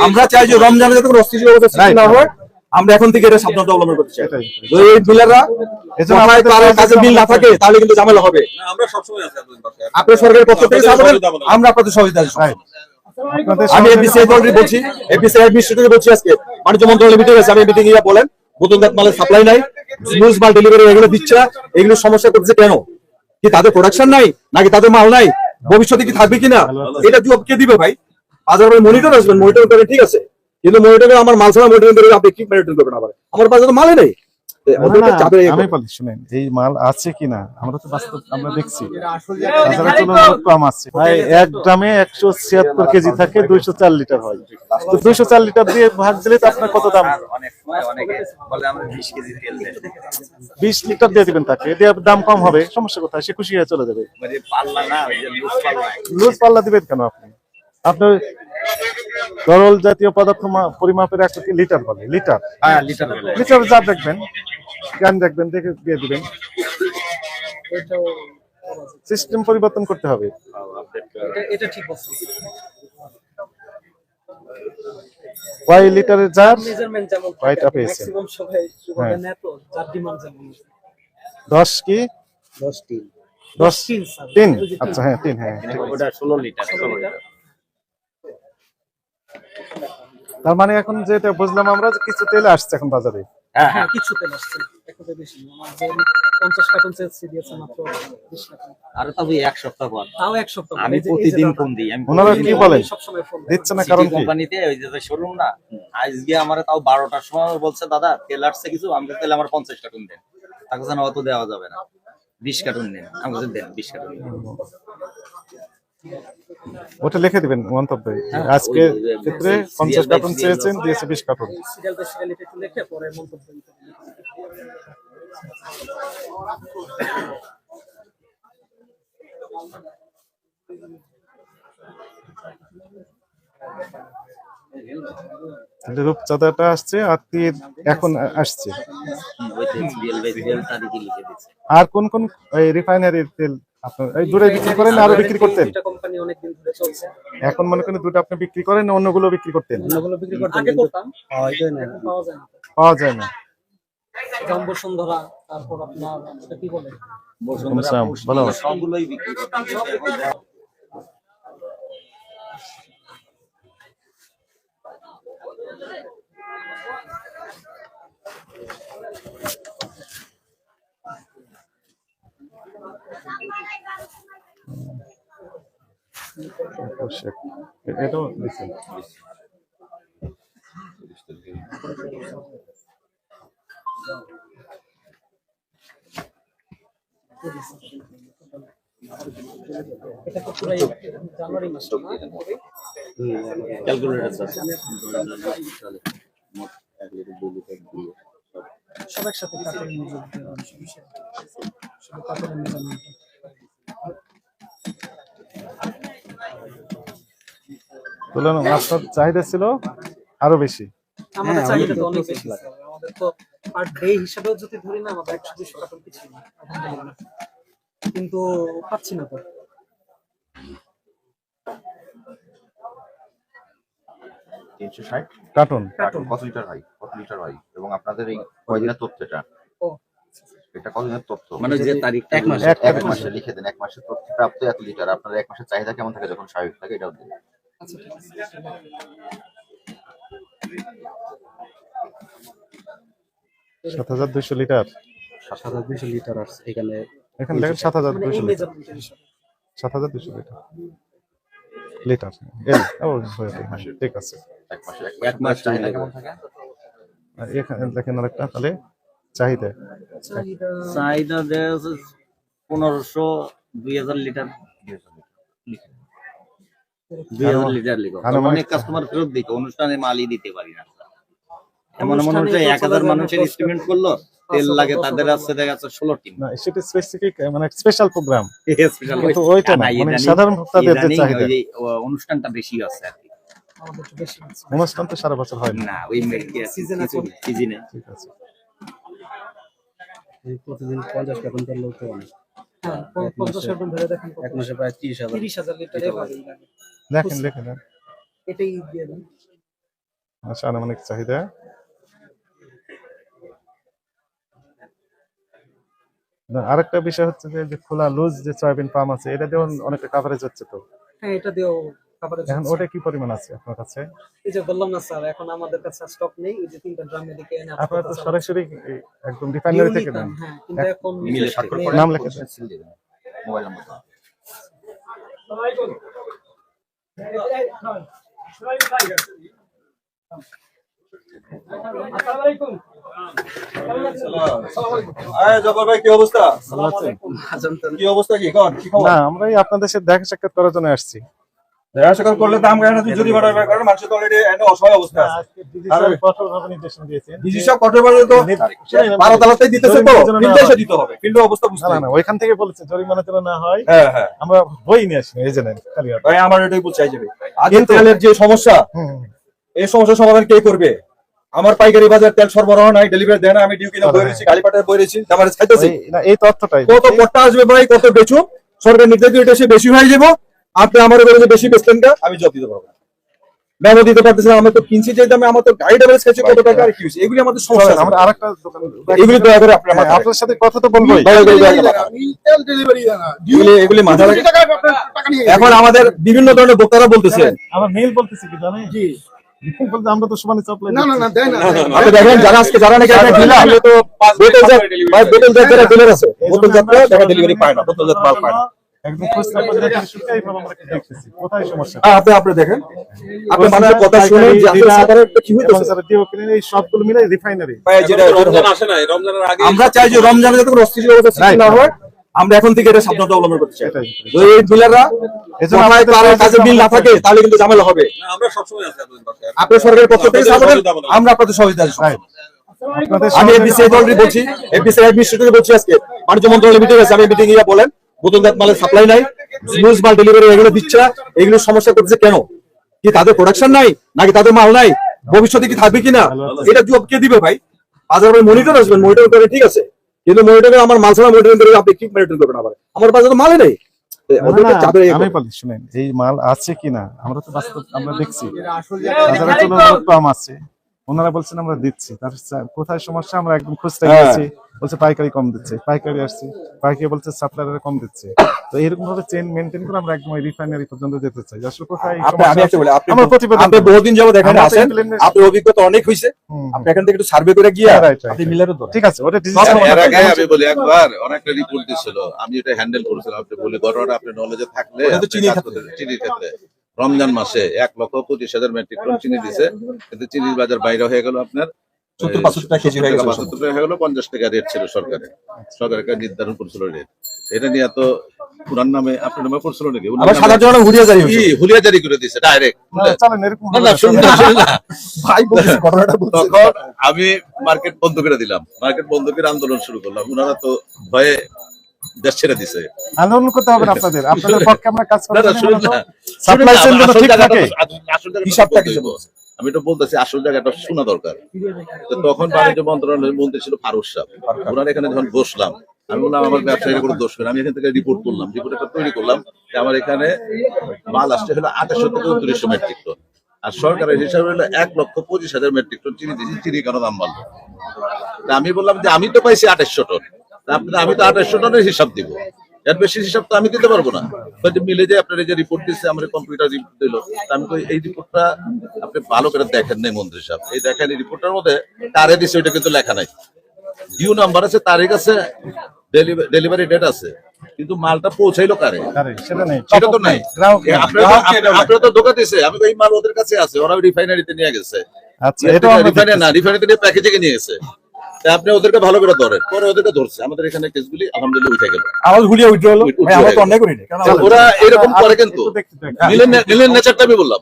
আমরা চাই যে রমজানে যাতে কোনো অস্থিতিশীল অবস্থা সৃষ্টি না হয়, আমরা এখন থেকে এটা সাবধানতা অবলম্বন করতে চাই। এই ডিলাররা এজন্য আমাদের কাজে বিল না থাকে তাহলে কিন্তু ঝামেলা হবে। আমরা সবসময় আছি আপনাদের পাশে, আপনাদের সরকারের পক্ষ থেকে সাপোর্ট, আমরা আপনাদের সহযোগিতা করব। আমি এপিসি অলরেডি বলছি, এপিসি অ্যাডমিনিস্ট্রেটর বলছি, আজকে বাণিজ্য মন্ত্রণালয় মিটিং আছে, আমি মিটিং এ বলেন বোতলজাত মালের সাপ্লাই নাই, লুজ মাল ডেলিভারি এগুলো দিচ্ছে না, এগুলো সমস্যা করতেছে কেন? কি তাদের প্রোডাকশন নাই নাকি তাদের মাল নাই? ভবিষ্যতে কি থাকবে কিনা এটা জবাব কে দিবে ভাই? বাজারে মনিটর আসবেন, মনিটর করে ঠিক আছে, কিন্তু মনিটরে আমার মাল ছাড়া মনিটর করে আপনি কি মনিটর করবেন? আবার আমার বাজারে মালই নেই। আমি বলি শুনেন, এই মাল আছে কিনা আমরা তো বাস্তব আমরা দেখছি বাজারে তুলনামূলক কম আছে ভাই। এক গ্রামে 176 কেজি থাকে, 204 লিটার হয়। তো 204 লিটার দিয়ে ভাগ দিলে তো আপনার কত দাম? অনেক সময় অনেকে বলে আমরা 20 কেজি তেল দেই, 20 লিটার দিয়ে দিবেন তাকে, এতে দাম কম হবে, সমস্যা কোথায়? সে খুশি হয়ে চলে যাবে। মানে পাল্লা না, ওই যে লুজ পাল্লা। লুজ পাল্লা দিবেন কেন আপনি? আপনার তরল জাতীয় পদার্থ পরিমাপের একটা কি লিটার বলে, লিটার, হ্যাঁ লিটার বলে। লিটার যা দেখবেন, ক্যান দেখবেন, দেখে দিয়ে দিবেন। সিস্টেম পরিবর্তন করতে হবে। এটা ঠিক আছে। কয় লিটারের জার মেজারমেন্ট যেমন কয়টা পেয়েছেন? ম্যাক্সিমাম সবাই বলে না তো, যার ডিমান্ড যেমন 10 কি 10 টিন 10 3? আচ্ছা হ্যাঁ 3, হ্যাঁ ওটা 16 লিটার। তার মানে এখন যেটা বুঝলাম আমরা, যে কিছু তেল আসছে এখন বাজারে। হ্যাঁ হ্যাঁ কিছু তেল আসছে, একটু বেশি না। আমার যে 50 কার্টন চেলসি দিয়েছে মাত্র 20 কার্টন। আর তবে এক সপ্তাহ পর তাও এক সপ্তাহ। আমি প্রতিদিন ফোন দিই। আমি ওনারা কি বলেন? সব সময় ফোন দিচ্ছে না কারণ কি? কোম্পানিতে ওই যে শোরুম না, আজকে আমারে তাও 12টার সময় বলছে দাদা তেল আসছে কিছু, আমি তেল আমার 50 কার্টন দেন। তাকে জানা অত দেওয়া যাবে না, 20 কার্টন দেন। আমি বলছি দেন 20 কার্টন। ওটা লিখে দিবেন মন্তব্যে, আজকে ক্ষেত্রে 50 কার্টন চেয়েছেন, দিয়েছে 20 কার্টন। সিরিয়াল বাই সিরিয়াল একটু লিখে পরে মন্তব্য দিতে হবে। রূপচাঁদাটা আসছে আর তীর এখন আসছে। আর কোন কোন রিফাইনারির তেল আপনার এই দুটো বিক্রি করেন, আরো বিক্রি করতেন? এটা কোম্পানি অনেক দিন ধরে চলছে। এখন মনে করেন দুটো আপনি বিক্রি করেন, অন্যগুলো বিক্রি করতেন? অন্যগুলো বিক্রি করতেন, আগে করতাম, পাওয়া যায় না। পাওয়া যায় না। জম্বো সুন্দরা, তারপর আপনার এটা কি বলে ভালো সবগুলোই বিক্রি করতাম। এটাও দিচ্ছেন। এটা তো পুরো জানুয়ারি মাস না? ক্যালকুলেটর আছে সব একসাথে কাটে নিয়ে যেতে হবে, শুধু কাটে মেজারমেন্ট। তুলনা আপনার চাহিদা ছিল আরো বেশি। আমাদের চাহিদা তো অনেক বেশি লাগে। আমাদের তো পার ডে হিসাবেও যদি ধরি না, আমাদের 100-200 কার্টন কিছু না, কিন্তু পাচ্ছি না তো। 360 কার্টন কত লিটার হয়, কত লিটার হয়, এবং আপনাদের এই কয়দিনের তথ্যটা, ও এটা কতদিনের তথ্য, মানে যে তারিখটা এক মাসে লিখে দেন। এক মাসের তথ্য প্রাপ্ত এত লিটার, আপনার এক মাসের চাহিদা কেমন থাকে যখন স্বাভাবিক থাকে এটাও দিন। আচ্ছা ঠিক আছে। 7200 লিটার। 7200 লিটার আছে এখানে। এখানে দেখেন 7200 এই লিটার। মেজারমেন্ট হিসাবে 7200 লিটার লিটার এই ঠিক আছে। এক মাস চাহিদা কেমন থাকে? এখানে দেখেন আরেকটা, তাহলে চাহিদা চাহিদা 1500-2000 লিটার। 2000 লিটার লিখো। অনেক কাস্টমার ফেরত দিকে অনুষ্ঠানে মালই দিতে পারি না। এমন হচ্ছে 1000 মানুষের এস্টিমেট করলো, তেল লাগে তাদের আছে দেখা যাচ্ছে 16 টিন। না সেটা স্পেসিফিক মানে স্পেশাল প্রোগ্রাম, স্পেশাল কিন্তু ওইটা না, মানে সাধারণ ভোক্তাদের যে চাহিদা। ওই অনুষ্ঠানটা বেশি আছে আর কি। আমাদের তো বেশি আছে। অনুষ্ঠান তো সারা বছর হয় না। না ওই সিজন আছে, সিজনে। ঠিক আছে। প্রতিদিন 50 কার্টন তেল লোক অনেক। হ্যাঁ 50 কার্টন ধরে দেখেন, এক মাসে প্রায় 30000 30,000 লিটারের বাড়ি লাগে। দেখেন দেখেন এটাই দিয়ে দেন। আচ্ছা, আনুমানিক চাহিদা না, আরেকটা বিষয় হচ্ছে যে যে খোলা লুজ যে সয়াবিন পাম আছে এটা দিয়ে অনেকটা কাভারেজ হচ্ছে তো, হ্যাঁ এটা দিয়েও খাবারের এখন ওটা কি পরিমাণ আছে আপনার কাছে? এই যে বললাম না স্যার, এখন আমাদের কাছে স্টক নেই, ওই যে 3টা ড্রাম এদিকে এনে আপনারা তো সরাসরি একদম রিফাইনারি থেকে নেন। হ্যাঁ, কিন্তু এখন মিলে স্বাক্ষর নেই। করে নাম লেখা আছে। সিল দিয়ে দেবেন, মোবাইল নাম্বার দাও। জব্বার ভাই কি অবস্থা? ভালো আছেন? কি অবস্থা কি কোন কি খবর? না, আমরা এই আপনাদের সাথে দেখা সাক্ষাৎ করার জন্য আসছি। দেখা সাক্ষাৎ করলে দাম কেন তুই যদি বাড়াবে কারণ মানুষ তো অলরেডি এন্ড অসহায় অবস্থা আছে। আজকে ডিজি সাহেব কঠোরভাবে নির্দেশনা দিয়েছেন। ডিজি সব কঠোর ভাবে তো 12 তালাতেই দিতেছে তো ফিল্ডে এসে দিতে হবে, ফিল্ডের অবস্থা না বুঝতে না হবে। না, ওইখান থেকে বলেছে জরিমানা যেন না হয়, হ্যাঁ হ্যাঁ আমরা বই নিয়ে আসি এই যে নেন কালিয়ার। ভাই আমার এটাই বুঝ চাই যাবে আগে কিন্তু- তেলের যে সমস্যা হুম, এই সমস্যার সমাধান কে করবে? আমার পাইকারি বাজার তেল সরবরাহ নাই, ডেলিভারি দেয় না, আমি ডিউ কিনা বই রয়েছি, গাড়ি পাঠায় বই রয়েছি, আমার খাইতেছি না এই তথ্যটাই কত কটা আসবে ভাই, কত বেচুন, সরকার নির্ধারিত এটা সে বেশি হয়ে যাবো, আপনি আমার উপরে যে বেশি বেচলেন কা আমি জব দিতে পারবো না, মেমো দিতে পারতেছি না, আমি তো কিনছি যে দামে, আমার তো গাড়ি ডেলিভারি খাইছে কত টাকা আর কি হয়েছে, এগুলি আমাদের সমস্যা আছে। আমরা আরেকটা দোকান এগুলি দয়া করে আপনি হ্যাঁ, আমার আপনার সাথে কথা তো বলবোই। এগুলি মাথা রাখি। এখন আমাদের বিভিন্ন ধরনের বক্তারা বলতেছেন, আমার মেইল বলতেছি কি জানেন? বলতে আমরা তো সমানে সাপ্লাই আপনি দেখেন যারা আজকে যারা নাকি আপনার ডিলার হলে তো বোতলজাত ভাই বোতলজাত যারা ডিলার আছে বোতলজাতরা দেখা ডেলিভারি পায় না, বোতলজাত মাল পায় না। একদম খুচরা পর্যায়ে শুকাই ভাবে আমরা দেখতেছি কোথায় সমস্যা। আপনি আপনি দেখেন, আপনি মানুষের কথা শুনে যে আসলে সাধারণ কি হইতেছে এই সবগুলো মিলে রিফাইনারি ভাই যেটা আমরা চাই যে রমজানে যাতে কোনো অস্থিতিশীল অবস্থা সৃষ্টি না হয়, আমরা এখন থেকে এটা সাবধানতা অবলম্বন করতে চাই। এটাই। যদি এই ডিলাররা এজন্য কোথায় আমাদের কারো কাছে বিল না থাকে তাহলে কিন্তু ঝামেলা হবে। আমরা সবসময় আছি আপনাদের পাশে। আপনার সরকারের পক্ষ থেকে সাপোর্ট, আমরা আপনাদের সহযোগিতা করব। Right. আপনাদের আমি সহযোগিতা- এফবিসি অলরেডি বলছি, এফবিসি অ্যাডমিনিস্ট্রেটর বলছি, আজকে বাণিজ্য মন্ত্রণালয়ে মিটিং আছে, আমি মিটিং এ বলেন বোতলজাত মালের সাপ্লাই নাই, লুজ মাল ডেলিভারি এগুলো দিচ্ছে না, এগুলো সমস্যা করতেছে কেন? কি তাদের প্রোডাকশন নাই নাকি তাদের মাল নাই? ভবিষ্যতে কি থাকবে কিনা এটা জব কে দিবে ভাই? বাজার ভাই মনিটর আসবেন, মনিটর করে ঠিক আছে, কিন্তু মনিটরে আমার মাল ছাড়া মনিটরিং করে আপনি কি মনিটর করবেন? আমার বাজারে তো মালই নেই। না, ওদেরকে না, চাপে আমি বলি শুনেন, এই মাল আছে কিনা আমরা তো বাস্তব আমরা দেখছি বাজারে তুলনামূলক কম আছে, ওনারা বলছেন আমরা দিচ্ছি, তার কোথায় সমস্যা আমরা একদম খুঁজতে গেছি, বলছে পাইকারি কম দিচ্ছে, পাইকারি আসছে, পাইকারি বলছে সাপ্লায়ার কম দিচ্ছে, তো এরকম ভাবে চেইন মেনটেন করে আমরা একদম রিফাইনারি পর্যন্ত যেতে চাই। আসলে কোথায় আমি একটা বলি, আপনি আমরা প্রতিবেদন আপনি করব। বহুদিন যাবত এখানে আমরা তো আছেন, implement- আপনার অভিজ্ঞতা অনেক হয়েছে, হুম, আপনি এখান থেকে একটু সার্ভে করে গিয়ে হ্যাঁ, right, right, আপনি right. মিলারও ধরেন। ঠিক আছে, ওটা সব ডিজিটাল সময়- এর আগে আমি বলি একবার অনেকটা রিপোর্ট দিছিল, আমি এটা হ্যান্ডেল করেছিলাম। আপনি বলি ঘটনাটা আপনি নলেজে থাকলে ওটা তো আপনি চিনির কাজ ক্ষেত্রে। করতে- চিনির ক্ষেত্রে রমজান মাসে 1,25,000 মেট্রিক টন চিনি দিছে, কিন্তু চিনির বাজার বাইরে হয়ে গেল আপনার 70-75 টাকা কেজি হয়ে গেছে। 75 টাকা হয়ে গেল, 50 টাকা রেট ছিল সরকারের, সরকারের কাছে নির্ধারণ করেছিল রেট। এটা নিয়ে তো পুরান নামে আপনার নামে করছিল নাকি? আবার সাধারণ জনগণ হুড়িয়ে জারি হয়েছে। হুলিয়া জারি করে দিছে ডাইরেক্ট। চলেন এরকম না না শুনুন না, শুনুন না। ভাই বলছি ঘটনাটা বলছি। তখন আমি মার্কেট বন্ধ করে দিলাম, মার্কেট বন্ধ করে আন্দোলন শুরু করলাম। ওনারা তো ভয়ে দেশ ছেড়ে দিছে। আন্দোলন করতে হবে না আপনাদের, আপনাদের পক্ষে আমরা কাজ না, না, করতে শুনুন না। সাপ্লাই চেইন যেন আসল ঠিক জায়গাটা থাকে। তো- আসল জায়গাটা হিসাবটা তো কি বলতে হইব। আমি তো বলতেছি আসল জায়গাটা শোনা দরকার। তো তখন বাণিজ্য মন্ত্রণালয়ের মন্ত্রী ছিল ফারুক সাহেব, ওনার এখানে যখন বসলাম আমি বললাম আমার ব্যবসায়ীরা কোনো দোষ করে, আমি এখান থেকে রিপোর্ট করলাম, রিপোর্ট একটা তৈরি করলাম যে আমার এখানে মাল আসছে হলো 2800 থেকে 2900 মেট্রিক টন, আর সরকারের হিসাবে হলো 1,25,000 মেট্রিক টন চিনি দিয়েছি, চিনি কেন দাম বাড়লো? তা আমি বললাম যে আমি তো পাইছি 2800 টন, তা আমি তো 2800 টনের হিসাব দিব, এর বেশি হিসাব তো আমি দিতে পারবো না। তো মিলে যে আপনার এই যে রিপোর্ট দিচ্ছে, আমার কম্পিউটার রিপোর্ট দিল, আমি তো এই রিপোর্টটা আপনি ভালো করে দেখেন নাই মন্ত্রী সাহেব, এই দেখেন এই রিপোর্টের মধ্যে কারে দিচ্ছে ওইটা কিন্তু লেখা নাই, ডিউ নাম্বার আছে, তারিখ আছে, ডেলিভারি ডেট আছে, কিন্তু মালটা পৌঁছাইলো কারে আরে সেটা নেই, সেটা তো নাই। গ্রাহক নেই। আপনারা তো ধোকা দিছে, আমি এই মাল ওদের কাছে আছে, ওরা রিফাইনারিতে নিয়ে গেছে, আচ্ছা এটাও আমরা রিফাইনারি না রিফাইনারিতে নিয়ে প্যাকেজিং এ নিয়ে গেছে। তা আপনি ওদেরকে ভালো করে ধরেন, পরে ওদেরকে ধরছে, আমাদের এখানে কেসগুলি আলহামদুলিল্লাহ উঠে গেল। আমার হুড়িয়ে উঠে হলো, উঠে ভাই আমরা তো গেল। অন্যায় করিনি, কারণ ওরা এরকম করে কিন্তু একটু দেখতে দেখ। মিলের নেচারটা আমি বললাম।